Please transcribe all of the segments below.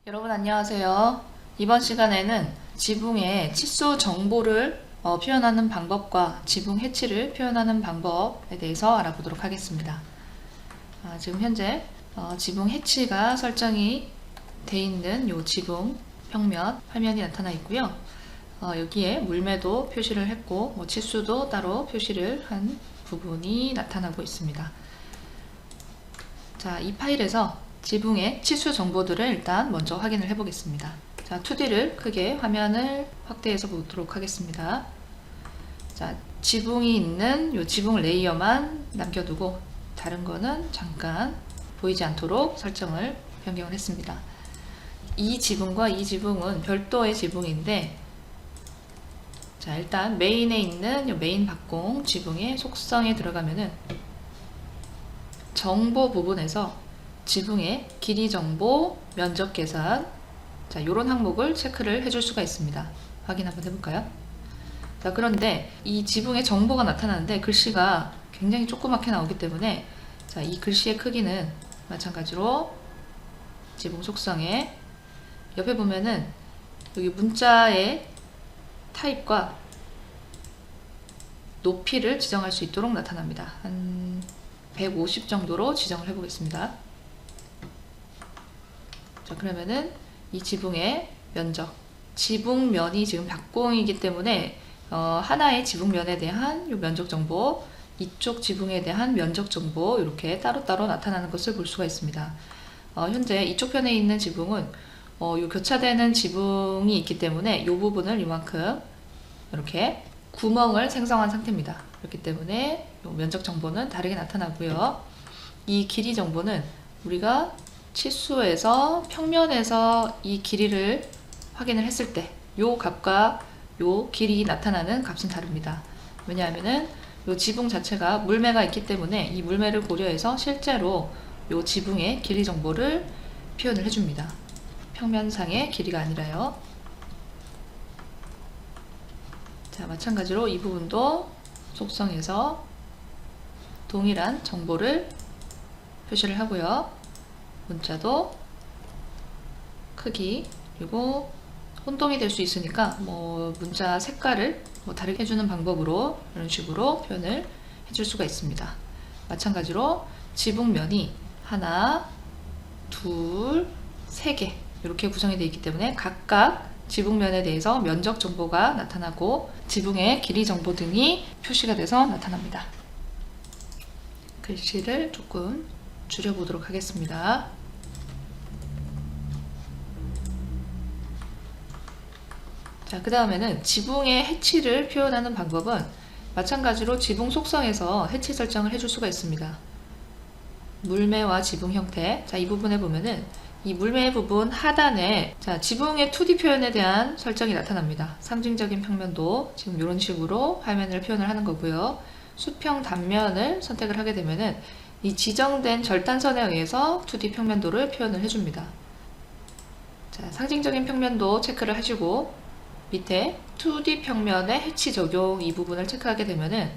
여러분 안녕하세요. 이번 시간에는 지붕의 치수 정보를 표현하는 방법과 지붕 해치를 표현하는 방법에 대해서 알아보도록 하겠습니다. 지금 현재 지붕 해치가 설정이 되어 있는 이 지붕 평면 화면이 나타나 있고요. 여기에 물매도 표시를 했고 치수도 따로 표시를 한 부분이 나타나고 있습니다. 자, 이 파일에서 지붕의 치수 정보들을 일단 먼저 확인을 해 보겠습니다. 자, 2D를 크게 화면을 확대해서 보도록 하겠습니다. 자, 지붕이 있는 이 지붕 레이어만 남겨두고 다른 거는 잠깐 보이지 않도록 설정을 변경을 했습니다. 이 지붕과 이 지붕은 별도의 지붕인데, 자, 일단 메인에 있는 이 메인 박공 지붕의 속성에 들어가면은 정보 부분에서 지붕의 길이 정보, 면적 계산, 자, 이런 항목을 체크를 해줄 수가 있습니다. 확인 한번 해볼까요? 자, 그런데 이 지붕의 정보가 나타나는데 글씨가 굉장히 조그맣게 나오기 때문에, 자, 이 글씨의 크기는 마찬가지로 지붕 속성에 옆에 보면은 여기 문자의 타입과 높이를 지정할 수 있도록 나타납니다. 한 150 정도로 지정을 해보겠습니다. 자, 그러면은 이 지붕의 면적, 지붕면이 지금 박공이기 때문에 하나의 지붕면에 대한 요 면적 정보, 이쪽 지붕에 대한 면적 정보 이렇게 따로따로 나타나는 것을 볼 수가 있습니다. 현재 이쪽 편에 있는 지붕은 요 교차되는 지붕이 있기 때문에 이 부분을 이만큼 이렇게 구멍을 생성한 상태입니다. 그렇기 때문에 요 면적 정보는 다르게 나타나고요. 이 길이 정보는 우리가 치수에서 평면에서 이 길이를 확인을 했을 때 요 값과 요 길이 나타나는 값은 다릅니다. 왜냐하면은 요 지붕 자체가 물매가 있기 때문에 이 물매를 고려해서 실제로 요 지붕의 길이 정보를 표현을 해줍니다. 평면상의 길이가 아니라요. 자, 마찬가지로 이 부분도 속성에서 동일한 정보를 표시를 하고요. 문자도 크기, 그리고 혼동이 될 수 있으니까 문자 색깔을 다르게 해주는 방법으로 이런 식으로 표현을 해줄 수가 있습니다. 마찬가지로 지붕면이 하나, 둘, 세 개 이렇게 구성이 되어 있기 때문에 각각 지붕면에 대해서 면적 정보가 나타나고 지붕의 길이 정보 등이 표시가 돼서 나타납니다. 글씨를 조금 줄여보도록 하겠습니다. 자, 그 다음에는 지붕의 해치를 표현하는 방법은 마찬가지로 지붕 속성에서 해치 설정을 해줄 수가 있습니다. 물매와 지붕 형태. 자, 이 부분에 보면은 이 물매 부분 하단에 자, 지붕의 2D 표현에 대한 설정이 나타납니다. 상징적인 평면도 지금 이런 식으로 화면을 표현을 하는 거고요. 수평 단면을 선택을 하게 되면은 이 지정된 절단선에 의해서 2D 평면도를 표현을 해줍니다. 자, 상징적인 평면도 체크를 하시고 밑에 2D 평면의 해치 적용 이 부분을 체크하게 되면은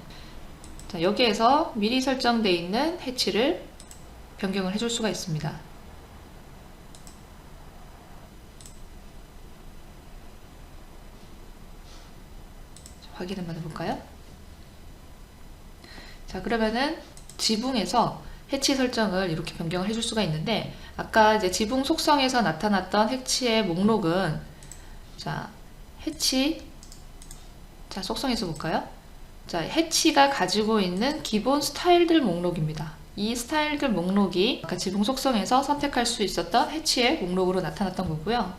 자, 여기에서 미리 설정되어 있는 해치를 변경을 해줄 수가 있습니다. 자, 확인 한번 해볼까요? 자, 그러면은 지붕에서 해치 설정을 이렇게 변경을 해줄 수가 있는데, 아까 이제 지붕 속성에서 나타났던 해치의 목록은 자, 해치, 자, 속성에서 볼까요? 자, 해치가 가지고 있는 기본 스타일들 목록입니다. 이 스타일들 목록이 아까 지붕 속성에서 선택할 수 있었던 해치의 목록으로 나타났던 거고요.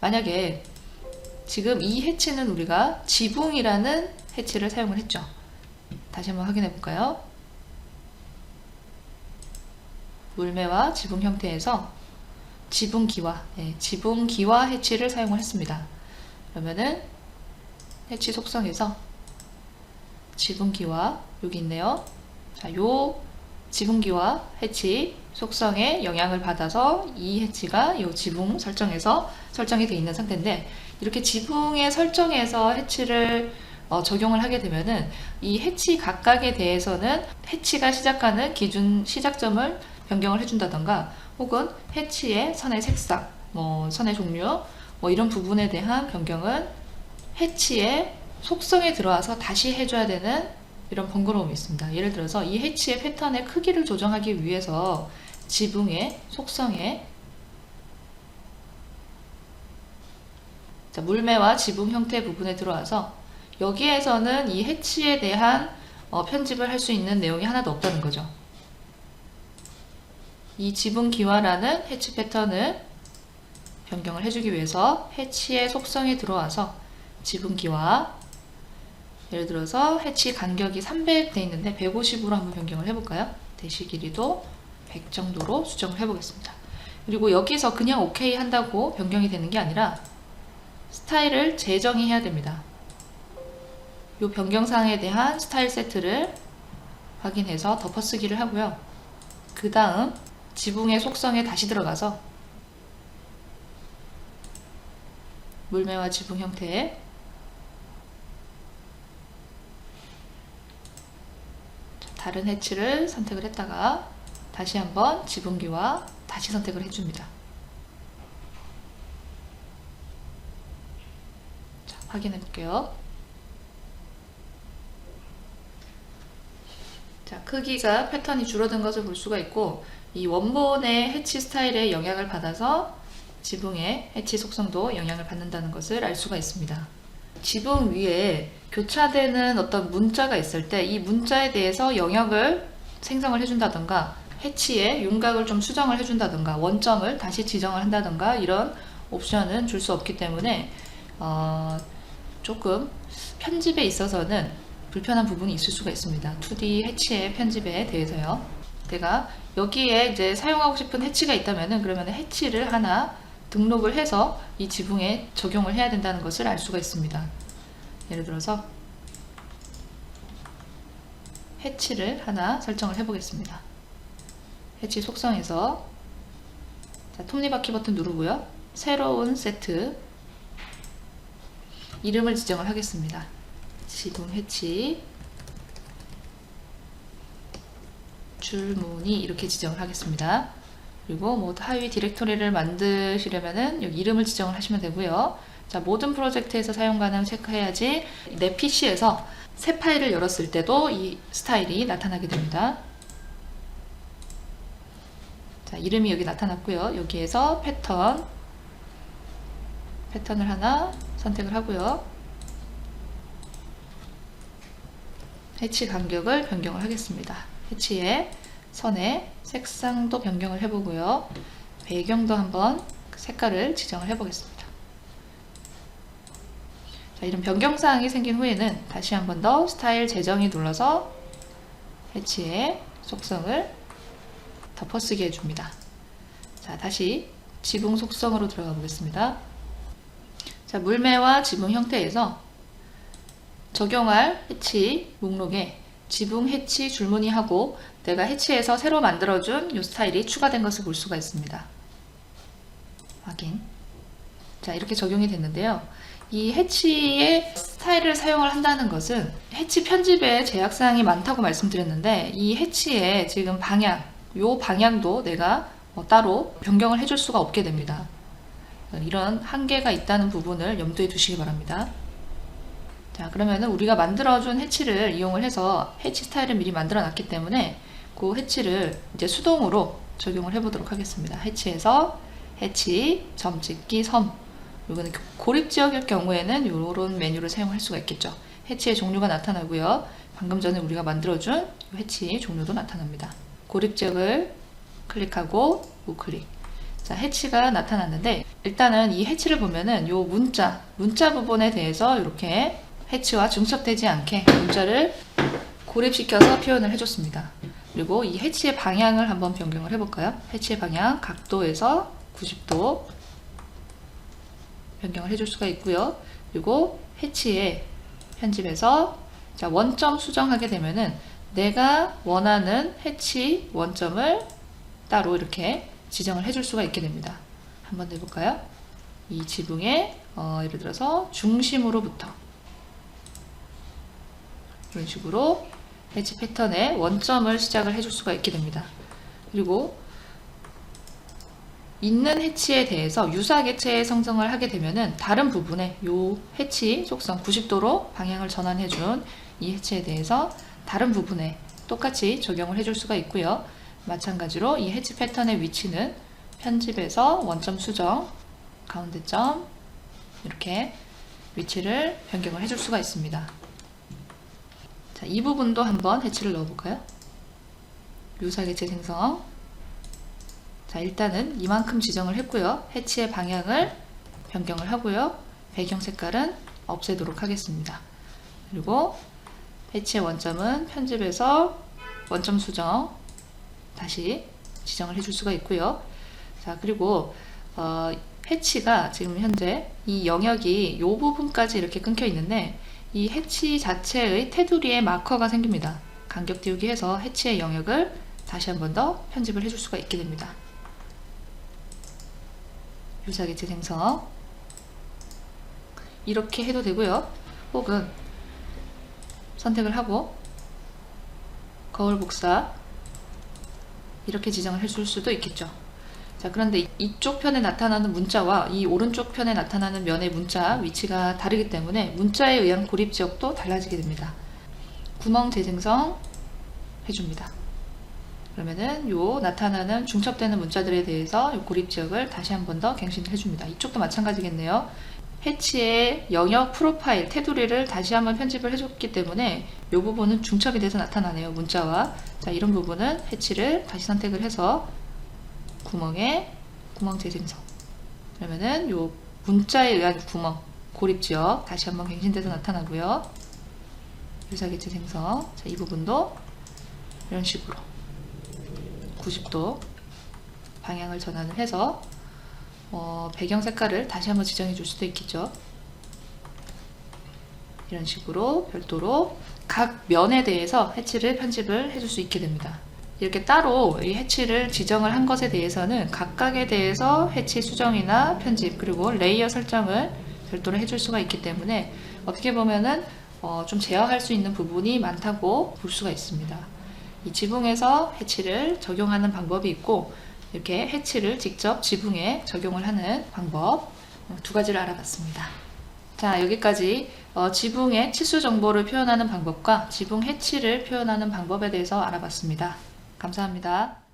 만약에 지금 이 해치는 우리가 지붕이라는 해치를 사용을 했죠. 다시 한번 확인해 볼까요? 물매와 지붕 형태에서 지붕기와, 지붕기와 해치를 사용을 했습니다. 그러면은 해치 속성에서 지붕기와 여기 있네요. 자, 요 지붕기와 해치 속성에 영향을 받아서 이 해치가 이 지붕 설정에서 설정이 되어 있는 상태인데, 이렇게 지붕의 설정에서 해치를 적용을 하게 되면은 이 해치 각각에 대해서는 해치가 시작하는 기준 시작점을 변경을 해준다던가, 혹은 해치의 선의 색상, 뭐 선의 종류, 뭐 이런 부분에 대한 변경은 해치의 속성에 들어와서 다시 해줘야 되는 이런 번거로움이 있습니다. 예를 들어서 이 해치의 패턴의 크기를 조정하기 위해서 지붕의 속성에 물매와 지붕 형태 부분에 들어와서 여기에서는 이 해치에 대한 편집을 할 수 있는 내용이 하나도 없다는 거죠. 이 지붕 기와라는 해치 패턴을 변경을 해주기 위해서 해치의 속성에 들어와서 지붕 기와, 예를 들어서 해치 간격이 300 돼 있는데 150으로 한번 변경을 해볼까요? 대시 길이도 100 정도로 수정을 해보겠습니다. 그리고 여기서 그냥 OK 한다고 변경이 되는 게 아니라 스타일을 재정의해야 됩니다. 이 변경사항에 대한 스타일 세트를 확인해서 덮어쓰기를 하고요. 그 다음 지붕의 속성에 다시 들어가서 물매와 지붕 형태에 다른 해치를 선택을 했다가 다시 한번 지붕기와 다시 선택을 해줍니다. 자, 확인해 볼게요. 자, 크기가 패턴이 줄어든 것을 볼 수가 있고, 이 원본의 해치 스타일에 영향을 받아서 지붕의 해치 속성도 영향을 받는다는 것을 알 수가 있습니다. 지붕 위에 교차되는 어떤 문자가 있을 때 이 문자에 대해서 영역을 생성을 해준다던가 해치의 윤곽을 좀 수정을 해준다던가 원점을 다시 지정을 한다던가 이런 옵션은 줄 수 없기 때문에 조금 편집에 있어서는 불편한 부분이 있을 수가 있습니다. 2D 해치의 편집에 대해서요. 내가 여기에 이제 사용하고 싶은 해치가 있다면은 그러면 해치를 하나 등록을 해서 이 지붕에 적용을 해야 된다는 것을 알 수가 있습니다. 예를 들어서 해치를 하나 설정을 해 보겠습니다. 해치 속성에서 자, 톱니바퀴 버튼 누르고요. 새로운 세트 이름을 지정을 하겠습니다. 지붕 해치 줄무늬 이렇게 지정을 하겠습니다. 그리고 뭐 하위 디렉토리를 만드시려면은 여기 이름을 지정을 하시면 되고요. 자, 모든 프로젝트에서 사용 가능 체크해야지 내 PC에서 새 파일을 열었을 때도 이 스타일이 나타나게 됩니다. 자, 이름이 여기 나타났고요. 여기에서 패턴을 하나 선택을 하고요. 해치 간격을 변경을 하겠습니다. 해치의 선의 색상도 변경을 해보고요. 배경도 한번 색깔을 지정을 해보겠습니다. 자, 이런 변경사항이 생긴 후에는 다시 한번 더 스타일 재정의 눌러서 해치의 속성을 덮어쓰기 해줍니다. 자, 다시 지붕 속성으로 들어가 보겠습니다. 자, 물매와 지붕 형태에서 적용할 해치 목록에 지붕 해치 줄무늬하고 내가 해치에서 새로 만들어준 이 스타일이 추가된 것을 볼 수가 있습니다. 확인. 자, 이렇게 적용이 됐는데요. 이 해치의 스타일을 사용을 한다는 것은 해치 편집에 제약사항이 많다고 말씀드렸는데 이 해치의 지금 방향, 요 방향도 내가 따로 변경을 해줄 수가 없게 됩니다. 이런 한계가 있다는 부분을 염두에 두시기 바랍니다. 자, 그러면은 우리가 만들어준 해치를 이용을 해서 해치 스타일을 미리 만들어 놨기 때문에 그 해치를 이제 수동으로 적용을 해 보도록 하겠습니다. 해치에서 해치, 점 찍기, 섬. 이거는 고립 지역일 경우에는 이런 메뉴를 사용할 수가 있겠죠. 해치의 종류가 나타나고요. 방금 전에 우리가 만들어준 해치 종류도 나타납니다. 고립 지역을 클릭하고 우클릭. 자, 해치가 나타났는데 일단은 이 해치를 보면은 요 문자 부분에 대해서 이렇게 해치와 중첩되지 않게 문자를 고립시켜서 표현을 해줬습니다. 그리고 이 해치의 방향을 한번 변경을 해볼까요? 해치의 방향 각도에서 90도 변경을 해줄 수가 있고요. 그리고 해치의 편집에서 자, 원점 수정하게 되면은 내가 원하는 해치 원점을 따로 이렇게 지정을 해줄 수가 있게 됩니다. 한번 해볼까요? 이 지붕의 예를 들어서 중심으로부터 이런 식으로 해치 패턴의 원점을 시작을 해줄 수가 있게 됩니다. 그리고 있는 해치에 대해서 유사 객체의 성성을 하게 되면은 다른 부분에 요 해치 속성 90도로 방향을 전환해준 이 해치에 대해서 다른 부분에 똑같이 적용을 해줄 수가 있고요. 마찬가지로 이 해치 패턴의 위치는 편집에서 원점 수정, 가운데 점 이렇게 위치를 변경을 해줄 수가 있습니다. 자, 이 부분도 한번 해치를 넣어볼까요? 유사 객체 생성. 자, 일단은 이만큼 지정을 했고요. 해치의 방향을 변경을 하고요. 배경 색깔은 없애도록 하겠습니다. 그리고 해치의 원점은 편집에서 원점 수정 다시 지정을 해줄 수가 있고요. 자, 그리고 해치가 지금 현재 이 영역이 이 부분까지 이렇게 끊겨 있는데 이 해치 자체의 테두리에 마커가 생깁니다. 간격 띄우기 해서 해치의 영역을 다시 한 번 더 편집을 해줄 수가 있게 됩니다. 유사 객체 생성 이렇게 해도 되고요. 혹은 선택을 하고 거울 복사 이렇게 지정을 해줄 수도 있겠죠. 자, 그런데 이쪽 편에 나타나는 문자와 이 오른쪽 편에 나타나는 면의 문자 위치가 다르기 때문에 문자에 의한 고립 지역도 달라지게 됩니다. 구멍 재생성 해줍니다. 그러면은 요 나타나는 중첩되는 문자들에 대해서 요 고립 지역을 다시 한 번 더 갱신을 해줍니다. 이쪽도 마찬가지겠네요. 해치의 영역 프로파일 테두리를 다시 한번 편집을 해줬기 때문에 이 부분은 중첩이 돼서 나타나네요. 문자와. 자, 이런 부분은 해치를 다시 선택을 해서 구멍에 구멍 재생성. 그러면은 요 문자에 의한 구멍 고립 지역 다시 한번 갱신돼서 나타나고요. 유사 객체 생성. 자, 이 부분도 이런 식으로 90도 방향을 전환을 해서 배경 색깔을 다시 한번 지정해 줄 수도 있겠죠. 이런 식으로 별도로 각 면에 대해서 해치를 편집을 해줄 수 있게 됩니다. 이렇게 따로 이 해치를 지정을 한 것에 대해서는 각각에 대해서 해치 수정이나 편집 그리고 레이어 설정을 별도로 해줄 수가 있기 때문에 어떻게 보면은 좀 제어할 수 있는 부분이 많다고 볼 수가 있습니다. 이 지붕에서 해치를 적용하는 방법이 있고 이렇게 해치를 직접 지붕에 적용을 하는 방법 두 가지를 알아봤습니다. 자, 여기까지 지붕의 치수 정보를 표현하는 방법과 지붕 해치를 표현하는 방법에 대해서 알아봤습니다. 감사합니다.